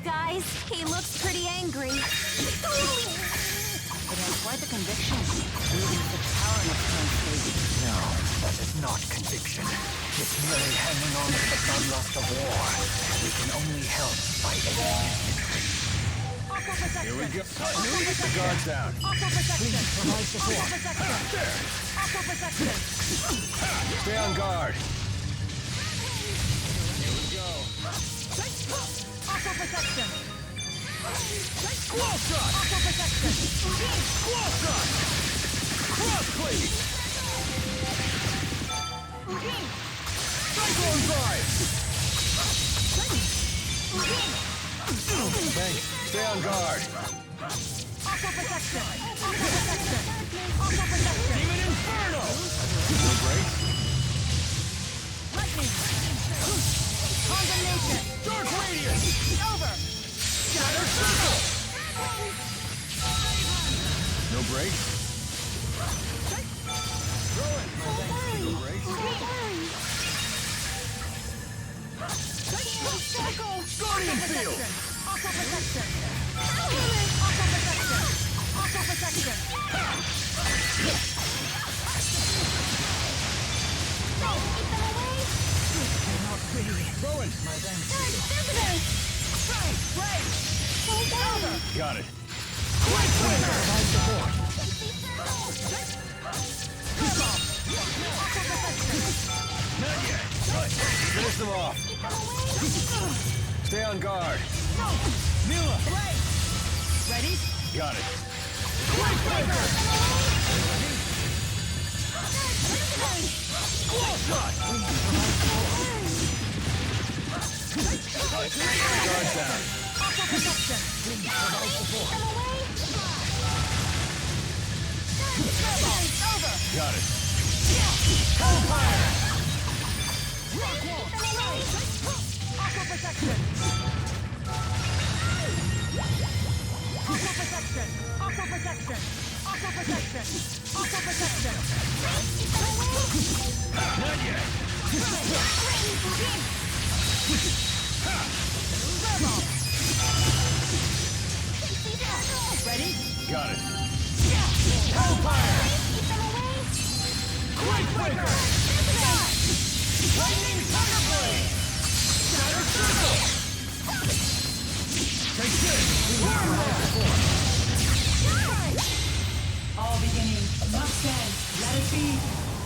guys. He looks pretty angry. It has quite the conviction. Wielding such power in its current state. No, that is not conviction. It's merely hanging on to the bloodlust of war. We can only help by aiding. Here we go. The guard's down. Please provide support. There. Stay on guard. Here we go. Squall shot. Squall shot. Cross cleave. Cyclone drive. Thanks. Stay on guard. Demon Inferno. No break. Lightning! Condemnation! Dark Radiance. Over! Shatter Circle. No break. Throw it. No break. Guardian Field. Aqua protection! Aqua protection! Aqua protection! Not really. Throw it. My thanks to you. Right! Over! Got it. Please provide support. Not yet. Finish them off. Stay on guard. Milla! Ready? Got it. Wall shot. Guard down. Aqua protection! Please provide support. Over! Got it. Hellfire! Rock wall! Aqua protection! Aqua protection! Aqua protection! Aqua protection! Aqua protection! Not yet. Ready? Got it. Hellfire! Quake Breaker. Lightning Thunderblade. Shatter Circle. Take this. All beginnings must end. Let it be.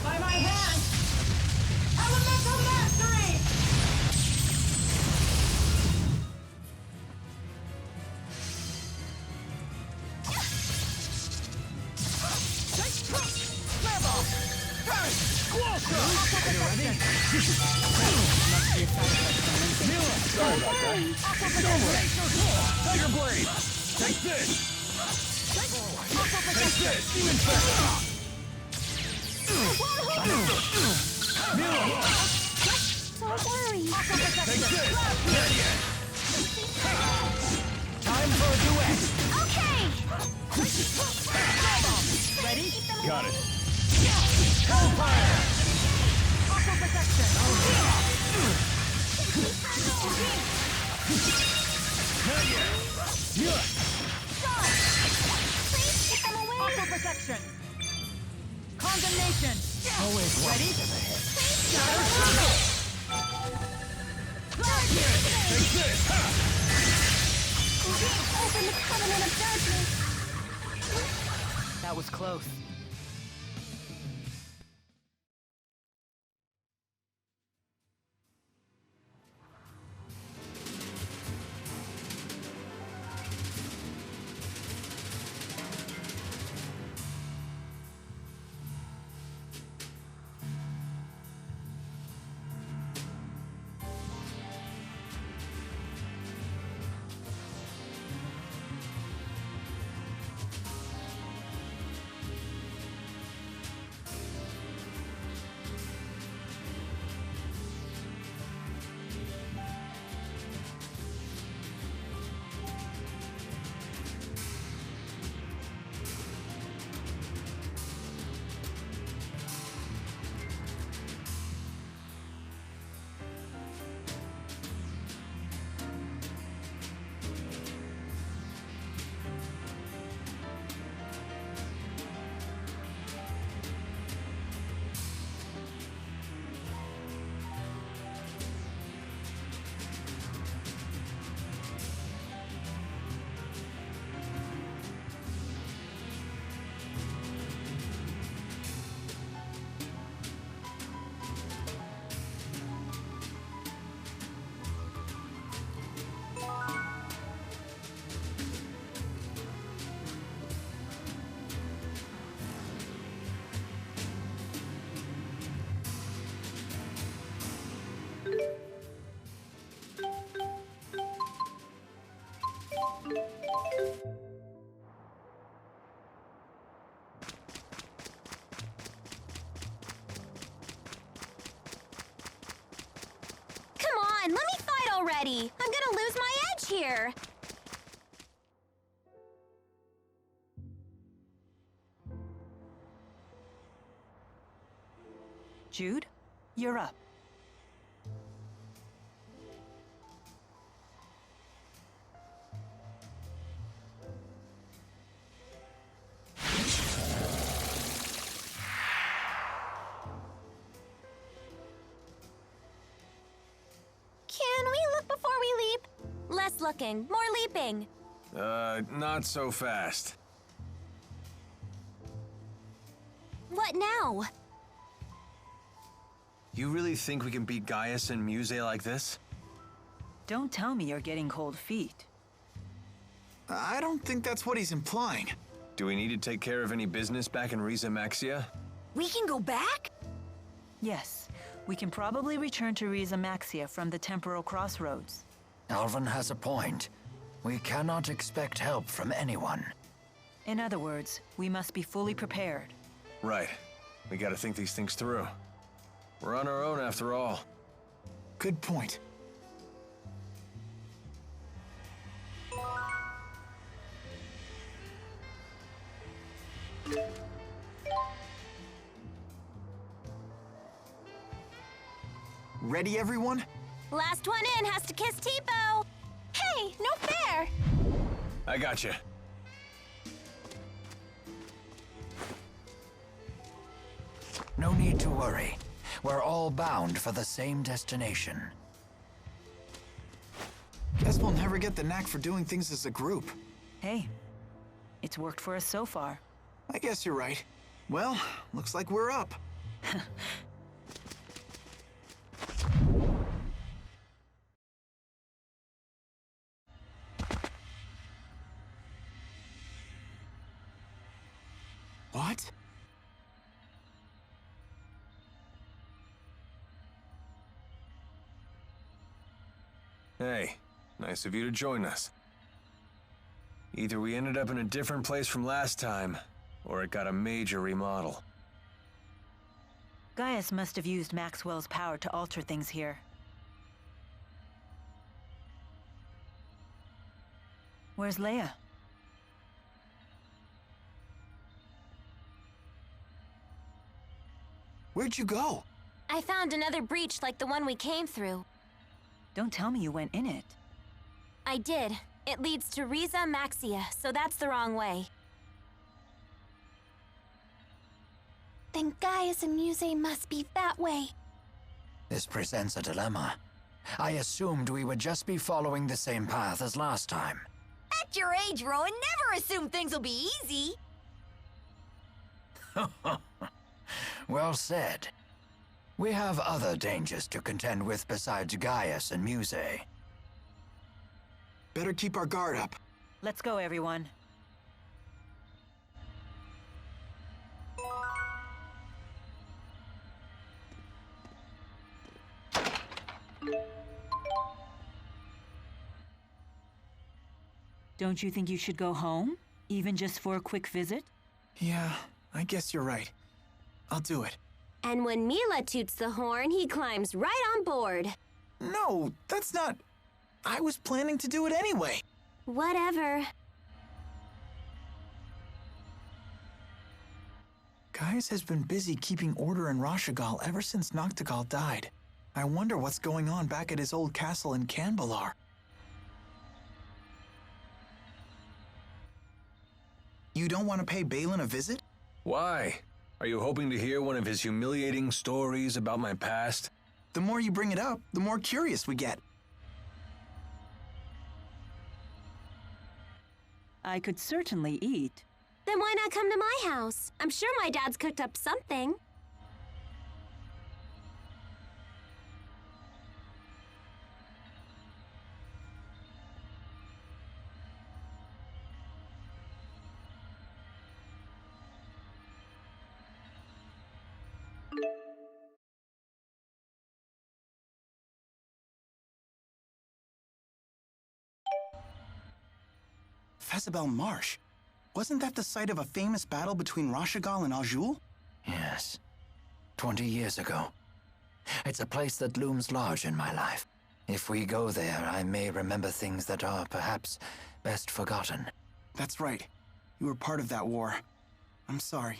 By my hand. Elemental mastery. Squall shot. Are you ready? Milla. Sorry about that. Tiger Blade. Take this. Take this. Demon Fist. Milla. Don't worry. Take this. Not yet. Time for a duet. Okay. Ready? Got it. Hellfire! Aqua protection! Not yet. Milla. Please get them away. Aqua protection! Condemnation! Always one Ready? step ahead. Shatter Circle! Take this. Ha! Open the covenant of darkness. That was close. I'm gonna lose my edge here! Jude, you're up. Can we look before we leap? Less looking, more leaping. Not so fast. What now? You really think we can beat Gaius and Muse like this? Don't tell me you're getting cold feet. I don't think that's what he's implying. Do we need to take care of any business back in Riza Maxia? We can go back? Yes, we can probably return to Riza Maxia from the temporal crossroads. Alvin has a point. We cannot expect help from anyone. In other words, we must be fully prepared. Right. We gotta think these things through. We're on our own after all. Good point. Ready, everyone? Last one in has to kiss Tipo! Hey, no fair! I gotcha. No need to worry. We're all bound for the same destination. Guess we'll never get the knack for doing things as a group. Hey, it's worked for us so far. I guess you're right. Well, looks like we're up. What? Hey, nice of you to join us. Either we ended up in a different place from last time, or it got a major remodel. Gaius must have used Maxwell's power to alter things here. Where's Leia? Where'd you go? I found another breach like the one we came through. Don't tell me you went in it. I did. It leads to Riza Maxia, so that's the wrong way. Then Gaius and Muse must be that way. This presents a dilemma. I assumed we would just be following the same path as last time. At your age, Rowan, never assume things will be easy. Well said. We have other dangers to contend with besides Gaius and Muse. Better keep our guard up. Let's go, everyone. Don't you think you should go home? Even just for a quick visit? Yeah, I guess you're right. I'll do it. And when Milla toots the horn, he climbs right on board. No, that's not... I was planning to do it anyway. Whatever. Gaius has been busy keeping order in Rashagal ever since Noctigal died. I wonder what's going on back at his old castle in Canbalar. You don't want to pay Balin a visit? Why? Are you hoping to hear one of his humiliating stories about my past? The more you bring it up, the more curious we get. I could certainly eat. Then why not come to my house? I'm sure my dad's cooked up something. Fezabel Marsh. Wasn't that the site of a famous battle between Rashagal and Azul? Yes. 20 years ago. It's a place that looms large in my life. If we go there, I may remember things that are perhaps best forgotten. That's right. You were part of that war. I'm sorry.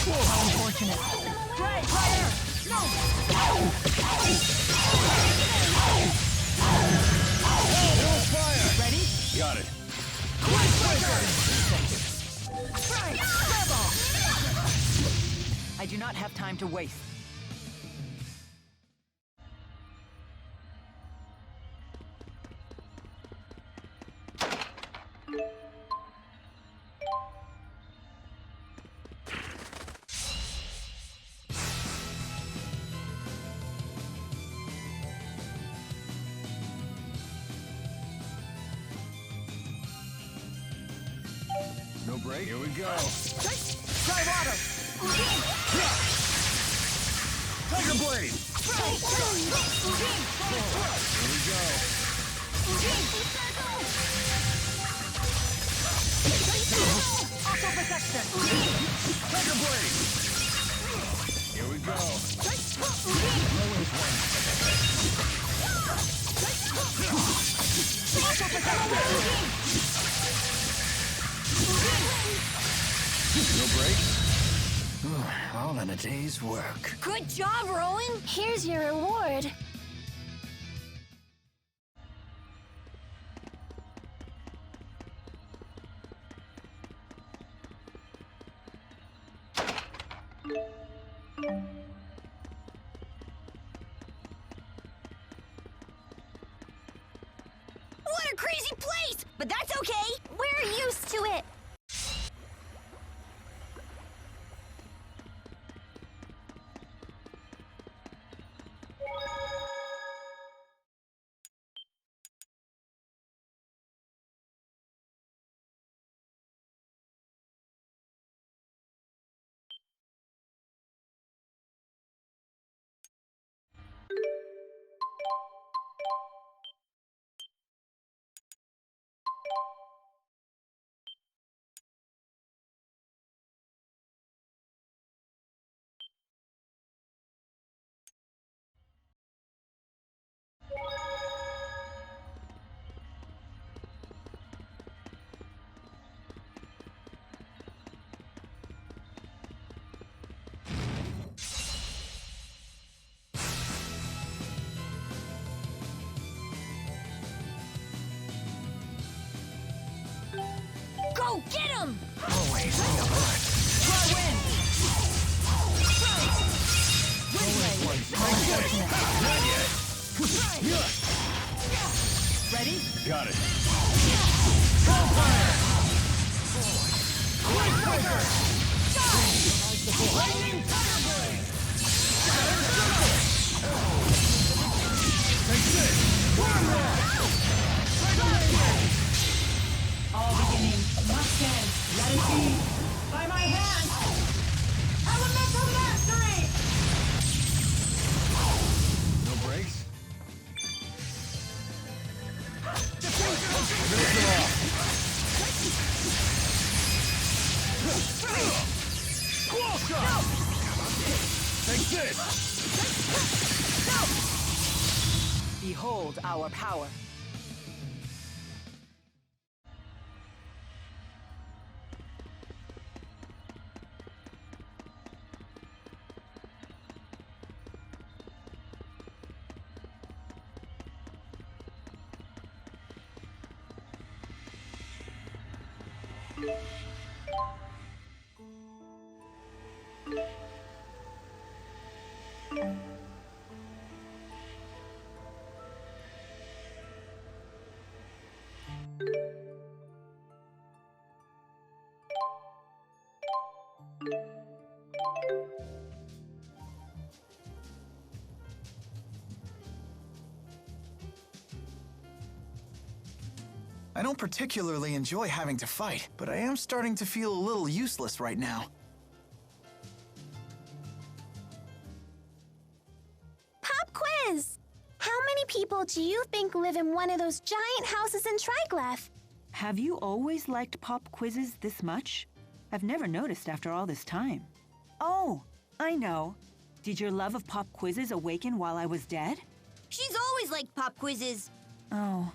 How unfortunate. Dry fire! Ready? Got it. I do not have time to waste. No break. Here we go. Dry water! Tiger blade. Here we go. Auto protection! Tiger blade. Here we go. Auto protection! No break. All in a day's work. Good job, Rowan. Here's your reward. What a crazy place! But that's okay. We're used to it. Go get him! Always be alert. Try wind! Ready? Got it. All beginnings must end. Let it be. By my hand! Elemental mastery! No breaks. Take this! Behold our power. I don't particularly enjoy having to fight, but I am starting to feel a little useless right now. Pop quiz! How many people do you think live in one of those giant houses in Triglav? Have you always liked pop quizzes this much? I've never noticed after all this time. Oh, I know. Did your love of pop quizzes awaken while I was dead? She's always liked pop quizzes. Oh.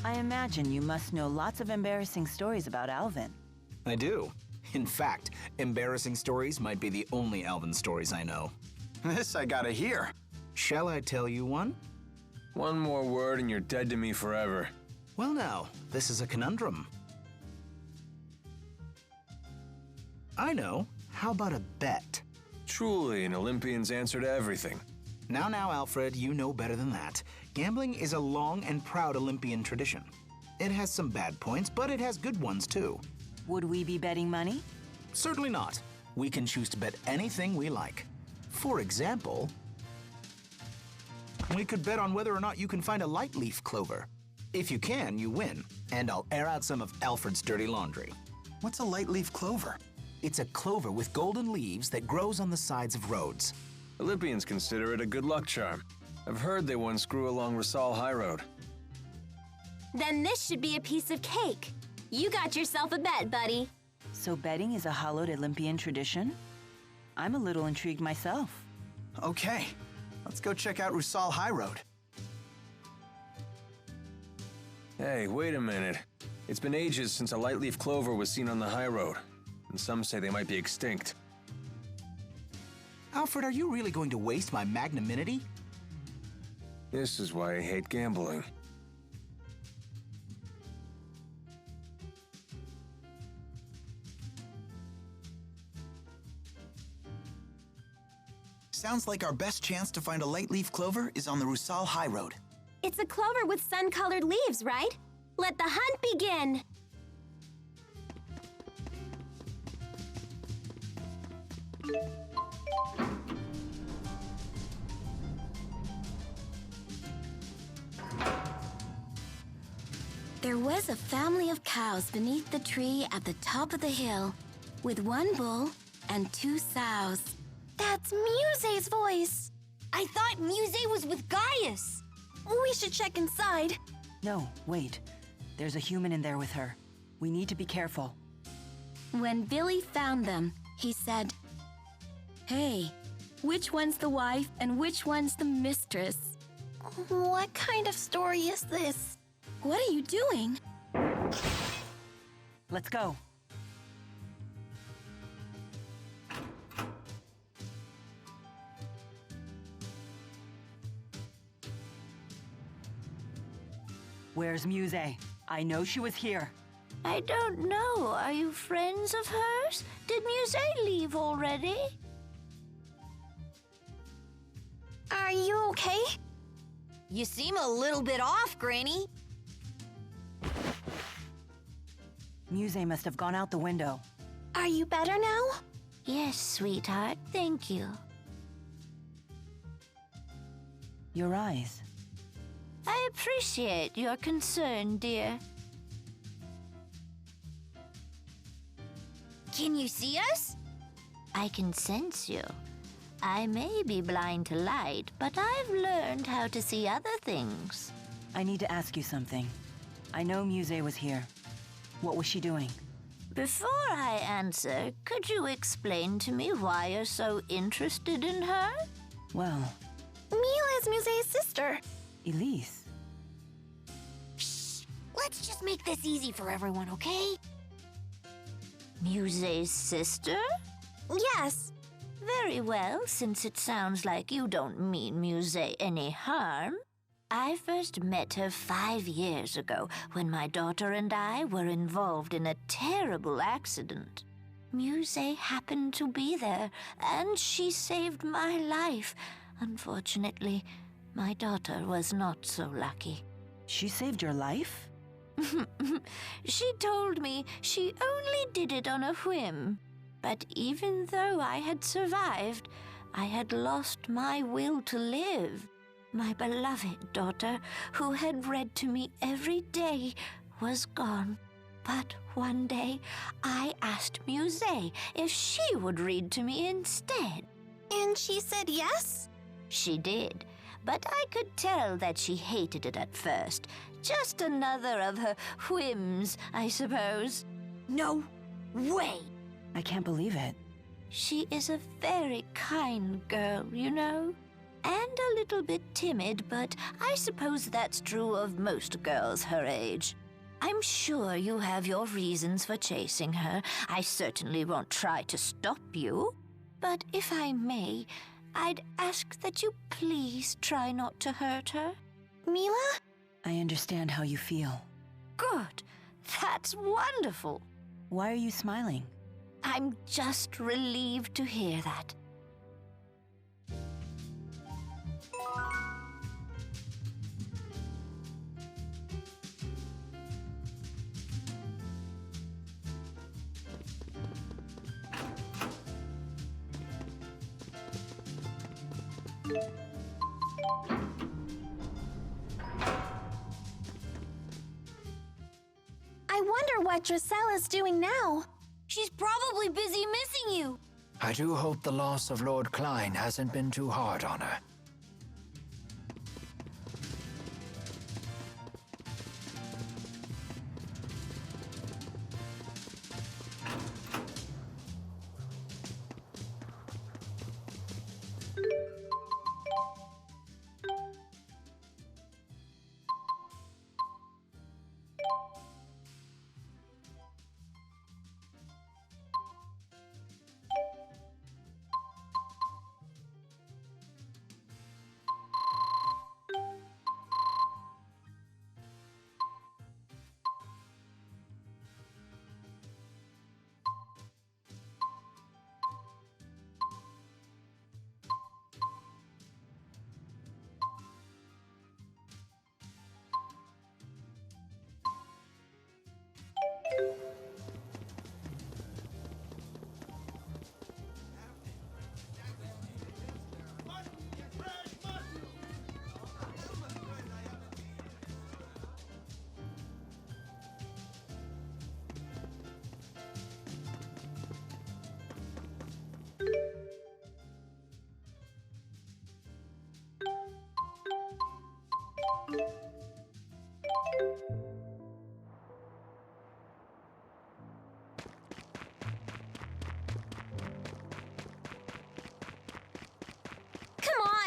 I imagine you must know lots of embarrassing stories about Alvin. I do. In fact, embarrassing stories might be the only Alvin stories I know. This I gotta hear. Shall I tell you one? One more word and you're dead to me forever. Well now, this is a conundrum. I know. How about a bet? Truly an Olympian's answer to everything. Now, Alfred, you know better than that. Gambling is a long and proud Olympian tradition. It has some bad points, but it has good ones too. Would we be betting money? Certainly not. We can choose to bet anything we like. For example, we could bet on whether or not you can find a light leaf clover. If you can, you win, and I'll air out some of Alfred's dirty laundry. What's a light leaf clover? It's a clover with golden leaves that grows on the sides of roads. Olympians consider it a good luck charm. I've heard they once grew along Rasal High Road. Then this should be a piece of cake. You got yourself a bet, buddy. So betting is a hallowed Olympian tradition? I'm a little intrigued myself. Okay, let's go check out Rusal High Road. Hey, wait a minute. It's been ages since a light leaf clover was seen on the high road, and some say they might be extinct. Alfred, are you really going to waste my magnanimity? This is why I hate gambling. Sounds like our best chance to find a light leaf clover is on the Rusal High Road. It's a clover with sun-colored leaves, right? Let the hunt begin. There was a family of cows beneath the tree at the top of the hill, with one bull and 2 sows. That's Muse's voice. I thought Muse was with Gaius. We should check inside. No, wait. There's a human in there with her. We need to be careful. When Billy found them, he said, "Hey, which one's the wife and which one's the mistress?" What kind of story is this? What are you doing? Let's go. Where's Muse? I know she was here. I don't know. Are you friends of hers? Did Muse leave already? Are you okay? You seem a little bit off, Granny. Muse must have gone out the window. Are you better now? Yes, sweetheart. Thank you. Your eyes. I appreciate your concern, dear. Can you see us? I can sense you. I may be blind to light, but I've learned how to see other things. I need to ask you something. I know Muse was here. What was she doing? Before I answer, could you explain to me why you're so interested in her? Well, Milla is Muse's sister. Elise. Let's just make this easy for everyone, okay? Muse's sister? Yes. Very well, since it sounds like you don't mean Muse any harm. I first met her 5 years ago when my daughter and I were involved in a terrible accident. Muse happened to be there, and she saved my life. Unfortunately, my daughter was not so lucky. She saved your life? She told me she only did it on a whim. But even though I had survived, I had lost my will to live. My beloved daughter, who had read to me every day, was gone. But one day, I asked Muse if she would read to me instead. And she said yes? She did, but I could tell that she hated it at first. Just another of her whims, I suppose. No way! I can't believe it. She is a very kind girl, you know. And a little bit timid, but I suppose that's true of most girls her age. I'm sure you have your reasons for chasing her. I certainly won't try to stop you. But if I may, I'd ask that you please try not to hurt her. Milla? I understand how you feel. Good. That's wonderful. Why are you smiling? I'm just relieved to hear that. I wonder what Drusella's doing now. She's probably busy missing you. I do hope the loss of Lord Klein hasn't been too hard on her.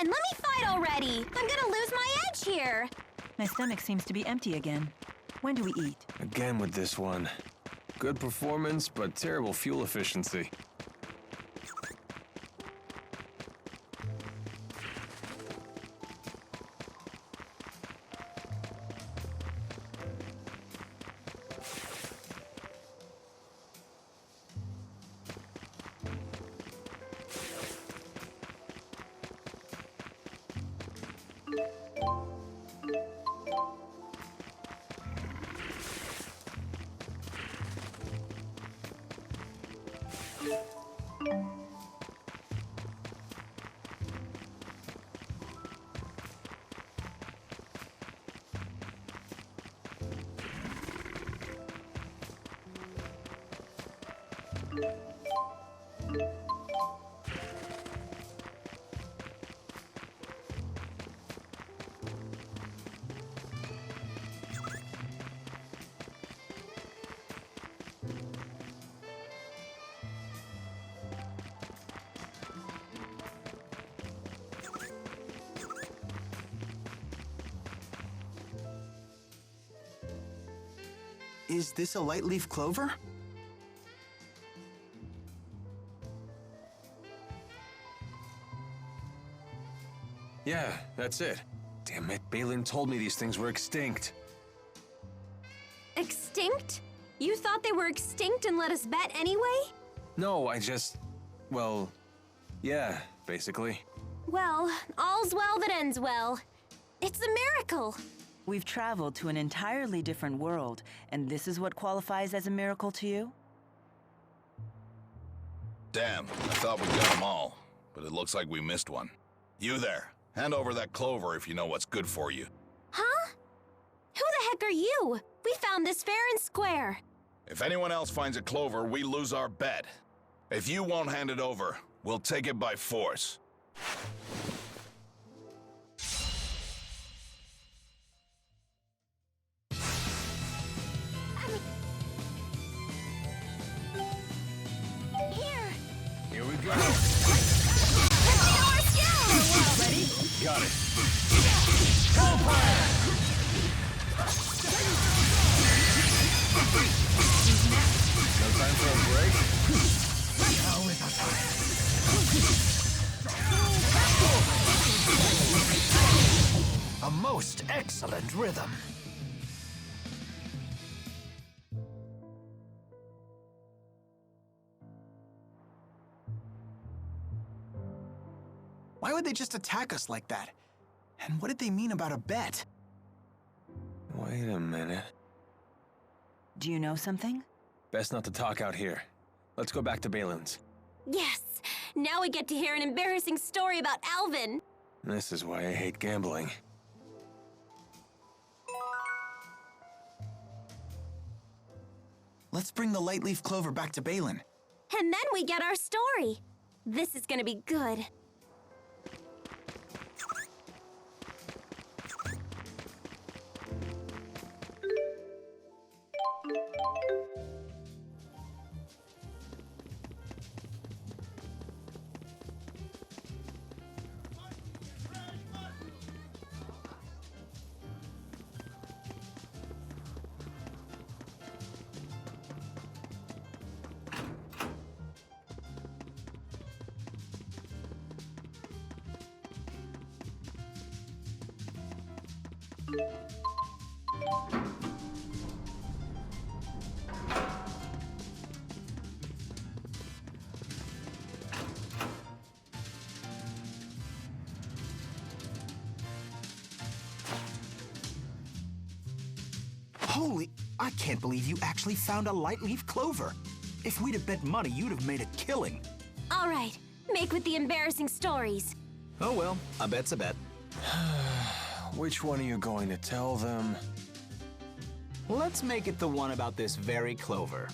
Let me fight already! I'm gonna lose my edge here! My stomach seems to be empty again. When do we eat? Again with this one. Good performance, but terrible fuel efficiency. Is this a light leaf clover? Yeah, that's it. Damn it, Balin told me these things were extinct. Extinct? You thought they were extinct and let us bet anyway? No, well, yeah, basically. Well, all's well that ends well. It's a miracle. We've traveled to an entirely different world, and this is what qualifies as a miracle to you? Damn, I thought we got them all, but it looks like we missed one. You there, hand over that clover if you know what's good for you. Huh? Who the heck are you? We found this fair and square. If anyone else finds a clover, we lose our bet. If you won't hand it over, we'll take it by force. Here we go. Ready? Got it. No time for a break? Now is the time. A most excellent rhythm. Why would they just attack us like that? And what did they mean about a bet? Wait a minute. Do you know something? Best not to talk out here. Let's go back to Balin's. Yes. Now we get to hear an embarrassing story about Alvin. This is why I hate gambling. Let's bring the light leaf clover back to Balin. And then we get our story. This is gonna be good. Holy, I can't believe you actually found a light leaf clover. If we'd have bet money, you'd have made a killing. All right, make with the embarrassing stories. Oh well, a bet's a bet. Which one are you going to tell them? Let's make it the one about this very clover.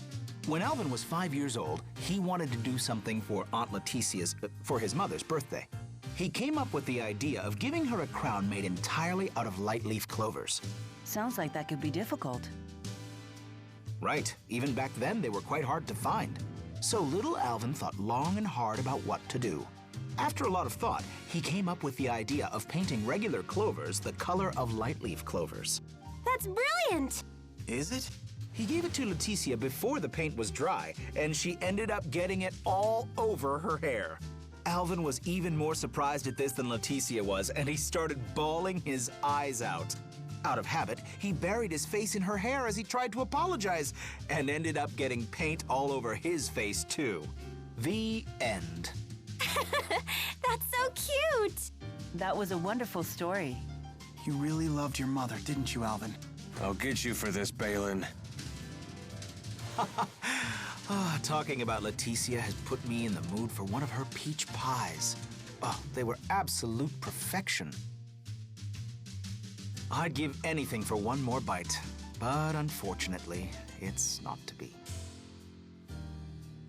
When Alvin was 5 years old, he wanted to do something for Aunt Leticia's, for his mother's birthday. He came up with the idea of giving her a crown made entirely out of light leaf clovers. Sounds like that could be difficult. Right, even back then they were quite hard to find. So little Alvin thought long and hard about what to do. After a lot of thought, he came up with the idea of painting regular clovers the color of light leaf clovers. That's brilliant! Is it? He gave it to Leticia before the paint was dry, and she ended up getting it all over her hair. Alvin was even more surprised at this than Leticia was, and he started bawling his eyes out. Out of habit, he buried his face in her hair as he tried to apologize, and ended up getting paint all over his face too. The end. That's so cute! That was a wonderful story. You really loved your mother, didn't you, Alvin? I'll get you for this, Balin. Talking about Leticia has put me in the mood for one of her peach pies. Oh, they were absolute perfection. I'd give anything for one more bite, but unfortunately, it's not to be.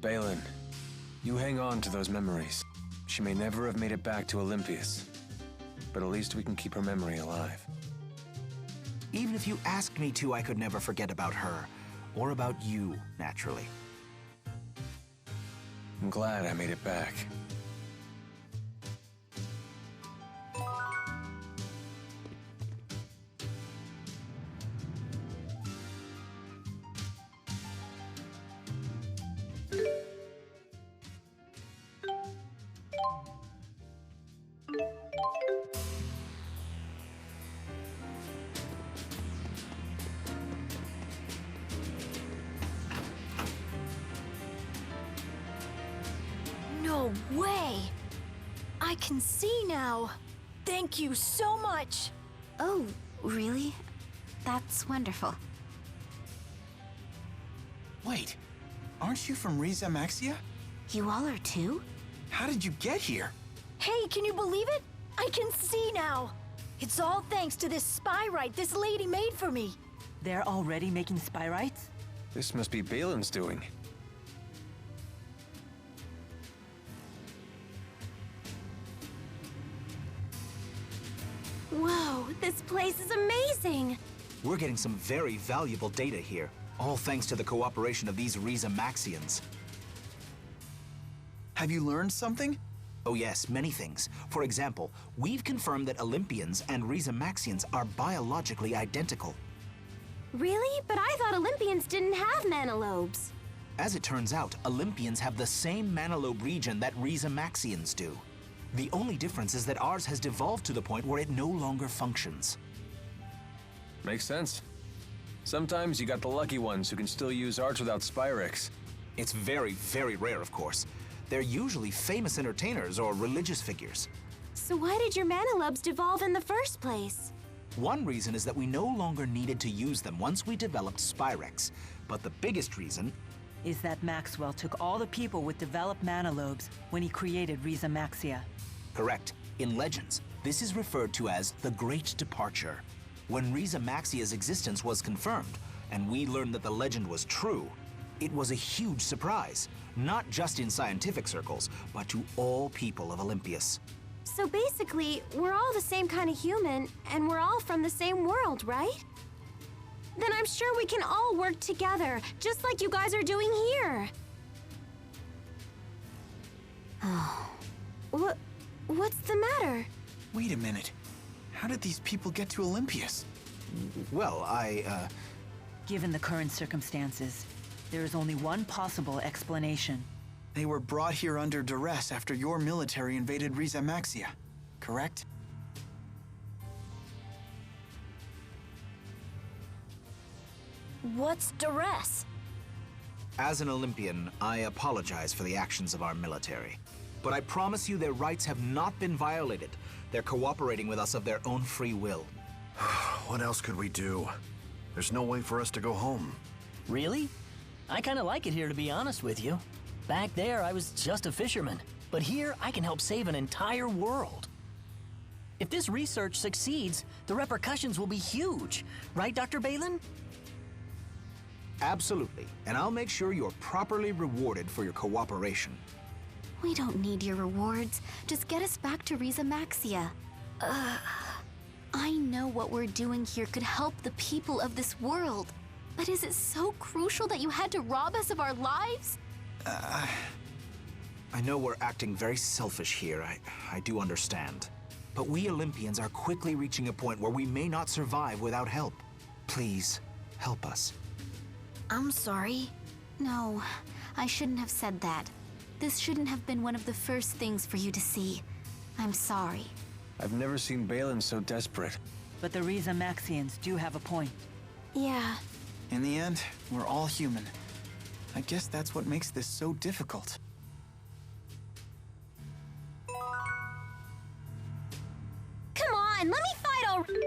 Balin, you hang on to those memories. She may never have made it back to Olympias, but at least we can keep her memory alive. Even if you asked me to, I could never forget about her, or about you, naturally. I'm glad I made it back. No way! I can see now. Thank you so much. Oh, really? That's wonderful. Wait, aren't you from Riza Maxia? You all are too? How did you get here? Hey, can you believe it? I can see now. It's all thanks to this spyrite this lady made for me. They're already making spyrites? This must be Balin's doing. Whoa, this place is amazing! We're getting some very valuable data here, all thanks to the cooperation of these Riza Maxians. Have you learned something? Oh yes, many things. For example, we've confirmed that Olympians and Riza Maxians are biologically identical. Really? But I thought Olympians didn't have manalobes. As it turns out, Olympians have the same manalobe region that Riza Maxians do. The only difference is that ours has devolved to the point where it no longer functions. Makes sense. Sometimes you got the lucky ones who can still use arts without Spyrix. It's very, very rare, of course. They're usually famous entertainers or religious figures. So why did your manalobes devolve in the first place? One reason is that we no longer needed to use them once we developed Spyrex. But the biggest reason Is that Maxwell took all the people with developed manalobes when he created Riza Maxia. Correct. In Legends, this is referred to as the Great Departure. When Riza Maxia's existence was confirmed, and we learned that the legend was true, it was a huge surprise, not just in scientific circles, but to all people of Olympias. So basically, we're all the same kind of human, and we're all from the same world, right? Then I'm sure we can all work together, just like you guys are doing here. Oh. What's the matter? Wait a minute. How did these people get to Olympias? Well, Given the current circumstances, there is only one possible explanation. They were brought here under duress after your military invaded Riza Maxia, correct? What's duress? As an Olympian, I apologize for the actions of our military. But I promise you their rights have not been violated. They're cooperating with us of their own free will. What else could we do? There's no way for us to go home. Really? I kind of like it here, to be honest with you. Back there, I was just a fisherman. But here, I can help save an entire world. If this research succeeds, the repercussions will be huge. Right, Dr. Balin? Absolutely. And I'll make sure you're properly rewarded for your cooperation. We don't need your rewards. Just get us back to Riza Maxia. I know what we're doing here could help the people of this world. But is it so crucial that you had to rob us of our lives? I know we're acting very selfish here. I do understand. But we Olympians are quickly reaching a point where we may not survive without help. Please, help us. I'm sorry. No, I shouldn't have said that. This shouldn't have been one of the first things for you to see. I'm sorry. I've never seen Balin so desperate. But the Riza Maxians do have a point. Yeah. In the end, we're all human. I guess that's what makes this so difficult. Come on, let me fight already.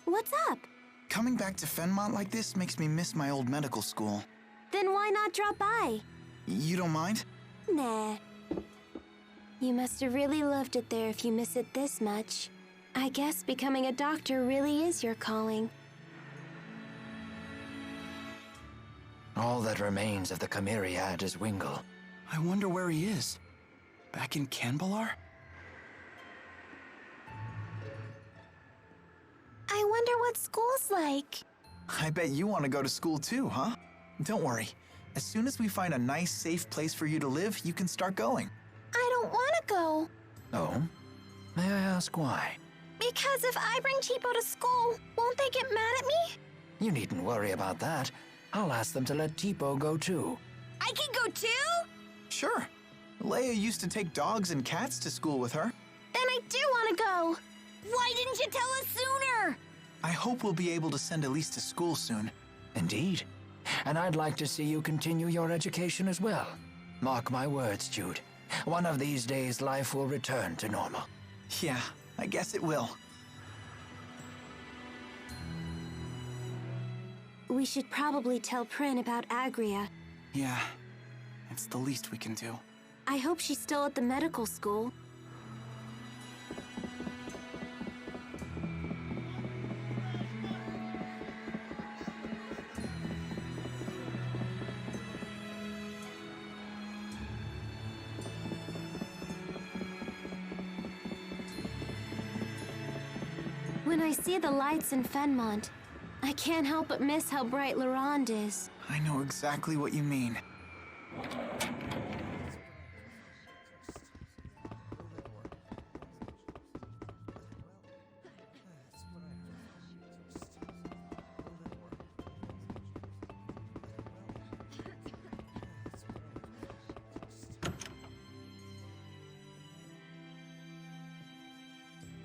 What's up? Coming back to Fenmont like this makes me miss my old medical school. Then why not drop by? You don't mind? Nah. You must have really loved it there if you miss it this much. I guess becoming a doctor really is your calling. All that remains of the Chimeriad is Wingle. I wonder where he is. Back in Canbalar? I wonder what school's like. I bet you want to go to school too, huh? Don't worry. As soon as we find a nice, safe place for you to live, you can start going. I don't want to go. Oh? May I ask why? Because if I bring Cheapo to school, won't they get mad at me? You needn't worry about that. I'll ask them to let Tipo go too. I can go too? Sure. Leia used to take dogs and cats to school with her. Then I do want to go. Why didn't you tell us sooner? I hope we'll be able to send Elise to school soon. Indeed. And I'd like to see you continue your education as well. Mark my words, Jude. One of these days, life will return to normal. Yeah, I guess it will. We should probably tell Prin about Agria. Yeah, it's the least we can do. I hope she's still at the medical school. When I see the lights in Fenmont, I can't help but miss how bright Laurent is. I know exactly what you mean.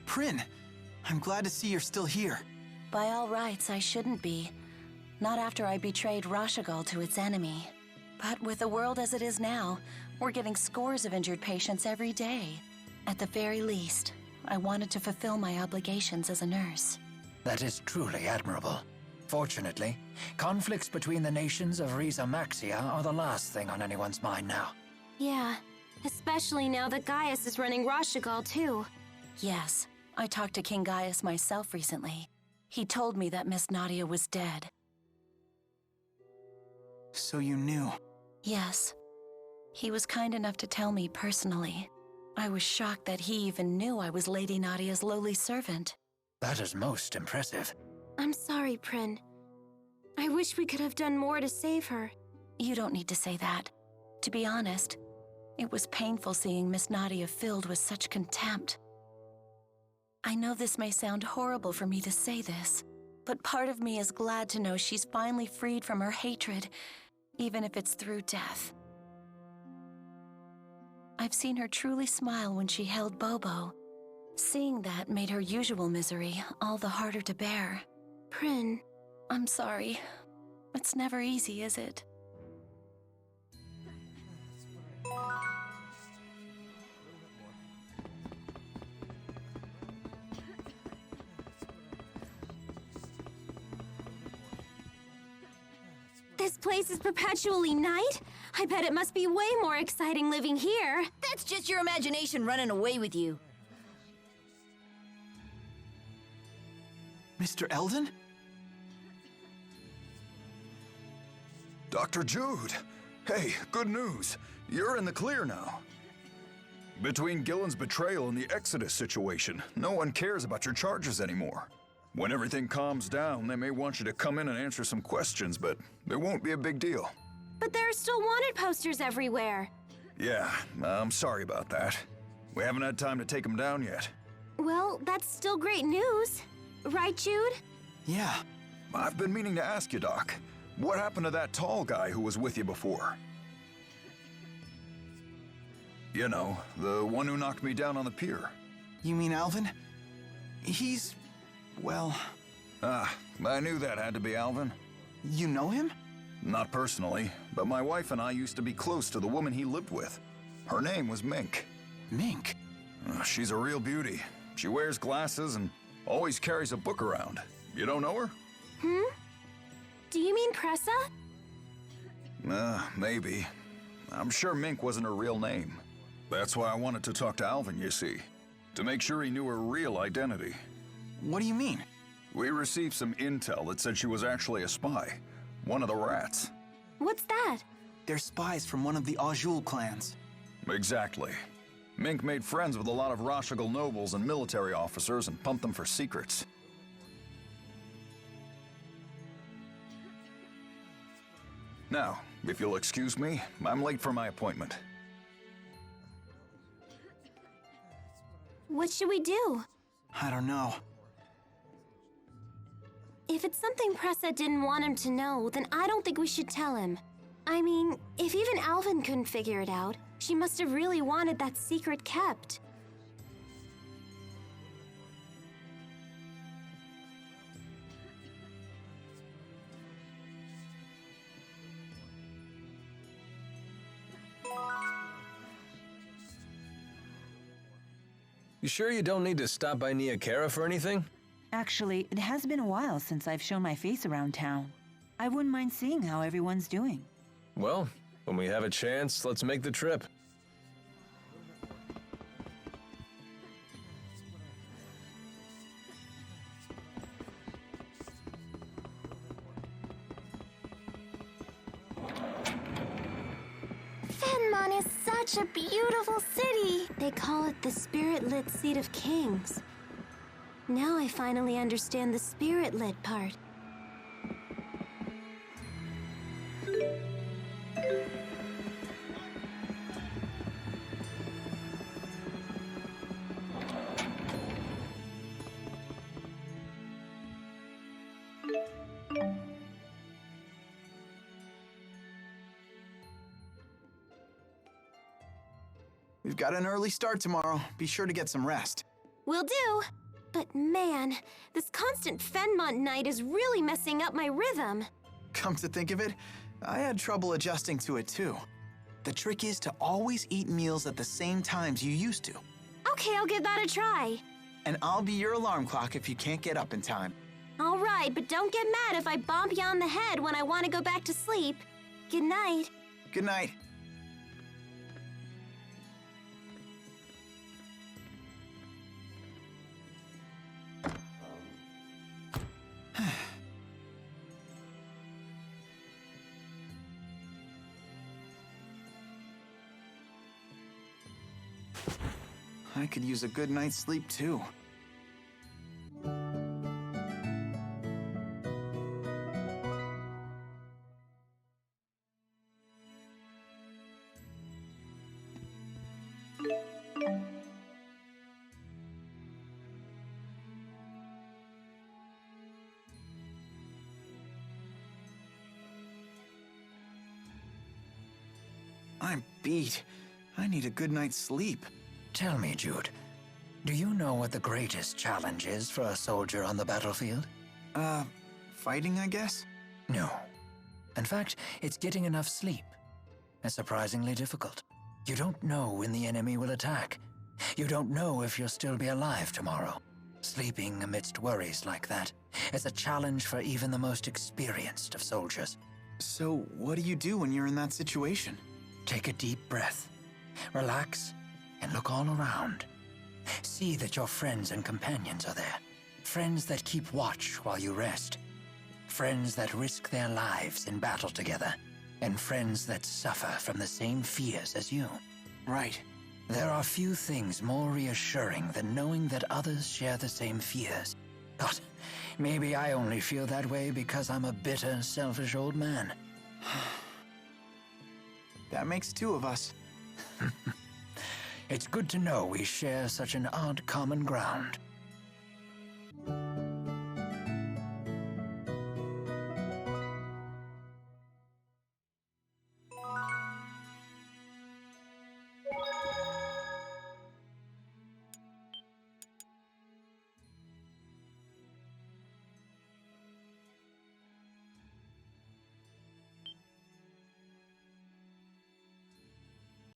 Prin, I'm glad to see you're still here. By all rights, I shouldn't be. Not after I betrayed Rashagal to its enemy. But with the world as it is now, we're getting scores of injured patients every day. At the very least, I wanted to fulfill my obligations as a nurse. That is truly admirable. Fortunately, conflicts between the nations of Riza Maxia are the last thing on anyone's mind now. Yeah, especially now that Gaius is running Rashagal too. Yes, I talked to King Gaius myself recently. He told me that Miss Nadia was dead. So you knew? Yes. He was kind enough to tell me personally. I was shocked that he even knew I was Lady Nadia's lowly servant. That is most impressive. I'm sorry, Prin. I wish we could have done more to save her. You don't need to say that. To be honest, it was painful seeing Miss Nadia filled with such contempt. I know this may sound horrible for me to say this, but part of me is glad to know she's finally freed from her hatred, even if it's through death. I've seen her truly smile when she held Bobo. Seeing that made her usual misery all the harder to bear. Prin, I'm sorry. It's never easy, is it? This place is perpetually night? I bet it must be way more exciting living here. That's just your imagination running away with you. Mr. Eldon? Dr. Jude! Hey, good news. You're in the clear now. Between Gillen's betrayal and the Exodus situation, no one cares about your charges anymore. When everything calms down, they may want you to come in and answer some questions, but it won't be a big deal. But there are still wanted posters everywhere. Yeah, I'm sorry about that. We haven't had time to take them down yet. Well, that's still great news. Right, Jude? Yeah. I've been meaning to ask you, Doc. What happened to that tall guy who was with you before? You know, the one who knocked me down on the pier. You mean Alvin? He's... well... I knew that had to be Alvin. You know him? Not personally, but my wife and I used to be close to the woman he lived with. Her name was Mink. Mink? She's a real beauty. She wears glasses and always carries a book around. You don't know her? Do you mean Pressa? Maybe. I'm sure Mink wasn't her real name. That's why I wanted to talk to Alvin, you see. To make sure he knew her real identity. What do you mean? We received some intel that said she was actually a spy. One of the rats. What's that? They're spies from one of the Azul clans. Exactly. Mink made friends with a lot of Rashagal nobles and military officers and pumped them for secrets. Now, if you'll excuse me, I'm late for my appointment. What should we do? I don't know. if it's something Pressa didn't want him to know, then I don't think we should tell him. I mean, if even Alvin couldn't figure it out, she must have really wanted that secret kept. You sure you don't need to stop by Niakara for anything? Actually, it has been a while since I've shown my face around town. I wouldn't mind seeing how everyone's doing. Well, when we have a chance, let's make the trip. Fenmon is such a beautiful city! They call it the Spirit-Lit Seat of Kings. Now I finally understand the Spirit-Lit part. We've got an early start tomorrow. Be sure to get some rest. Will do. But man, this constant Fenmont night is really messing up my rhythm. Come to think of it, I had trouble adjusting to it too. The trick is to always eat meals at the same times you used to. Okay, I'll give that a try. And I'll be your alarm clock if you can't get up in time. All right, but don't get mad if I bump you on the head when I want to go back to sleep. Good night. Good night. I could use a good night's sleep, too. I'm beat. I need a good night's sleep. Tell me, Jude, do you know what the greatest challenge is for a soldier on the battlefield? Fighting, I guess? No. In fact, it's getting enough sleep. It's surprisingly difficult. You don't know when the enemy will attack. You don't know if you'll still be alive tomorrow. Sleeping amidst worries like that is a challenge for even the most experienced of soldiers. So, what do you do when you're in that situation? Take a deep breath. Relax. And look all around. See that your friends and companions are there. Friends that keep watch while you rest. Friends that risk their lives in battle together. And friends that suffer from the same fears as you. Right. There are few things more reassuring than knowing that others share the same fears. God, maybe I only feel that way because I'm a bitter, selfish old man. That makes two of us. It's good to know we share such an odd common ground.